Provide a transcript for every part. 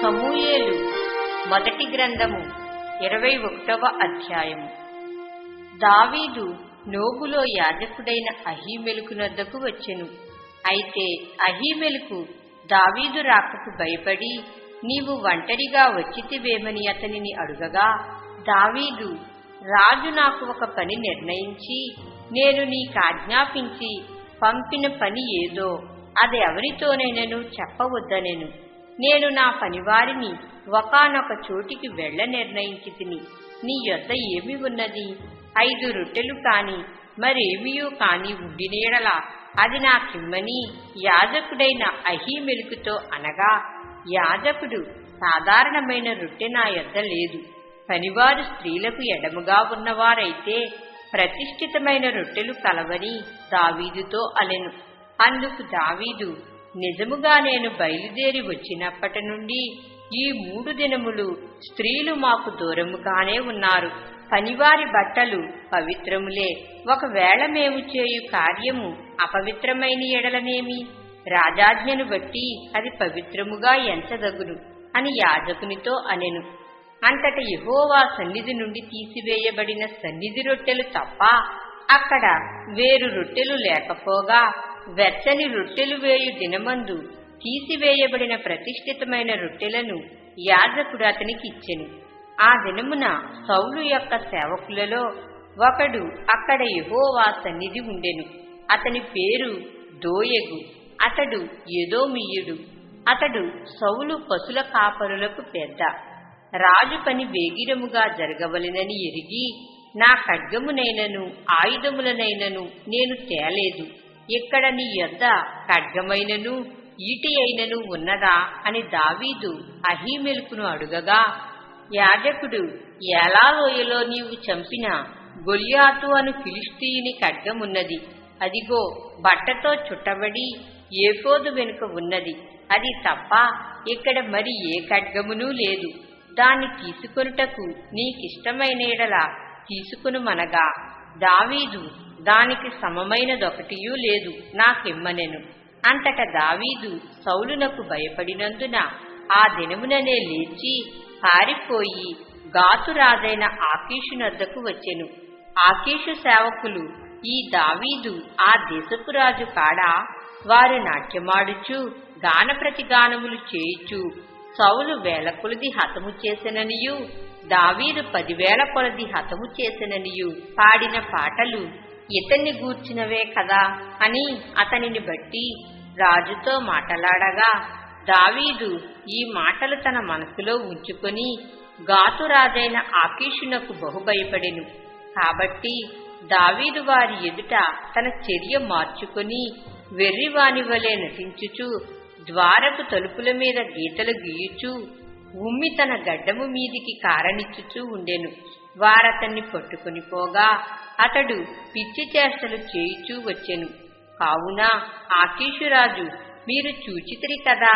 సమూయేలు మొదటి గ్రంథము 21వ అధ్యాయము. దావీదు నోబులో యాజకుడైన అహీమెలకునొద్దకు వచ్చెను. అయితే అహీమెలకు దావీదు రాకకు భయపడి, నీవు ఒంటరిగా వచ్చితివేమని అతనిని అడుగగా, దావీదు, రాజు నాకు ఒక పని నిర్ణయించి నేను నీకాజ్ఞాపించి పంపిన పని ఏదో అది ఎవరితోనైనను చెప్పవద్దనెను. నేను నా పనివారిని ఒకానొక చోటికి వెళ్ల నిర్ణయించితిని. నీ యొద్ద ఏమి ఉన్నది? 5 రొట్టెలు కాని మరేమియూ కాని ఉండినేడలా అది నాకిమ్మని యాజకుడైన అహీమెలకుతో అనగా, యాజకుడు, సాధారణమైన రొట్టె నా యొద్ద లేదు. పనివారు స్త్రీలకు ఎడముగా ఉన్నవారైతే ప్రతిష్ఠితమైన రొట్టెలు కలవని దావీదుతో అనెను. అందుకు దావీదు, నిజముగా నేను బయలుదేరి వచ్చినప్పటి నుండి ఈ 3 దినములు స్త్రీలు మాకు దూరముగానే ఉన్నారు. పనివారి బట్టలు పవిత్రములే. ఒకవేళ మేము చేయు కార్యము అపవిత్రమైన ఎడలనేమి? రాజాజ్ఞను బట్టి అది పవిత్రముగా ఎంచదగును అని యాజకునితో అనెను. అంతట యెహోవా సన్నిధి నుండి తీసివేయబడిన సన్నిధి రొట్టెలు తప్ప అక్కడ వేరు రొట్టెలు లేకపోగా, వెచ్చని రొట్టెలు వేయు దినమందు తీసివేయబడిన ప్రతిష్ఠితమైన రొట్టెలను యాజకుడు అతనికి ఇచ్చెను. ఆ దినమున సౌలు యొక్క సేవకులలో ఒకడు అక్కడ యెహోవా సన్నిధి ఉండెను. అతని పేరు దోయగు. అతడు ఎదోమీయుడు. అతడు సౌలు పశుల కాపరులకు పెద్ద. రాజు పని వేగిరముగా జరగవలెనని ఎరిగి, నా ఖడ్గమునైనను ఆయుధములనైనను నేను తేలేదు. ఇక్కడ నీ యొద్ద ఖడ్గమైనను ఈటి అయినను ఉన్నదా అని దావీదు అహీమెలకును అడుగగా, యాజకుడు, ఏలా లోయలో నీవు చంపిన గొల్యాతు అను ఫిలిష్తీయుని ఖడ్గమున్నది. అదిగో బట్టతో చుట్టబడి ఏఫోదు వెనుక ఉన్నది. అది తప్ప ఇక్కడ మరి ఏ ఖడ్గమునూ లేదు. దాన్ని తీసుకొనుటకు నీకిష్టమైన ఎడల తీసుకునుమనగా, దావీదు, దానికి సమమైనదొకటియూ లేదు, నాకిమ్మనెను. అంతట దావీదు సౌలునకు భయపడినందున ఆ దినముననే లేచి పారిపోయి గాతు రాజైన ఆకీషునొద్దకు వచ్చెను. ఆకీషు సేవకులు, ఈ దావీదు ఆ దేశపు రాజు కాడా? వారు నాట్యమాడుచు గాన ప్రతిగానములు చేయుచు సౌలు 1000 కొలది హతము చేసెననియు దావీదు 10,000 కొలది హతము చేసెననియు పాడిన పాటలు ఇతన్ని గూర్చినవే కదా అని అతనిని బట్టి రాజుతో మాటలాడగా, దావీదు ఈ మాటలు తన మనసులో ఉంచుకొని గాతు రాజైన ఆకీషునకు బహుభయపడెను. కాబట్టి దావీదు వారి ఎదుట తన చర్య మార్చుకొని వెర్రివాని వలె నటించుచు ద్వారపు తలుపుల మీద గీతలు గీయుచూ ఉమ్మి తన గడ్డము మీదికి కారనిచ్చుచూ ఉండెను. వారతన్ని పట్టుకుని పోగా అతడు పిచ్చి చేష్టలు చేయుచూ వచ్చెను. కావున ఆకీషురాజు, మీరు చూచితిరి కదా,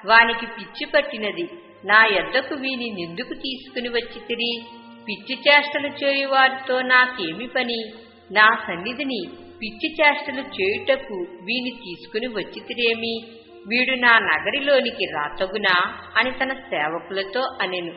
వానికి పిచ్చి పట్టినది. నా యొద్దకు వీని నిందుకు తీసుకుని వచ్చితిరి? పిచ్చి చేష్టలు చేయువారితో నాకేమి పని? నా సన్నిధిని పిచ్చి చేష్టలు చేయుటకు వీని తీసుకుని వచ్చితిరేమి? వీడు నా నగరిలోనికి రాతగునా అని తన సేవకులతో అనెను.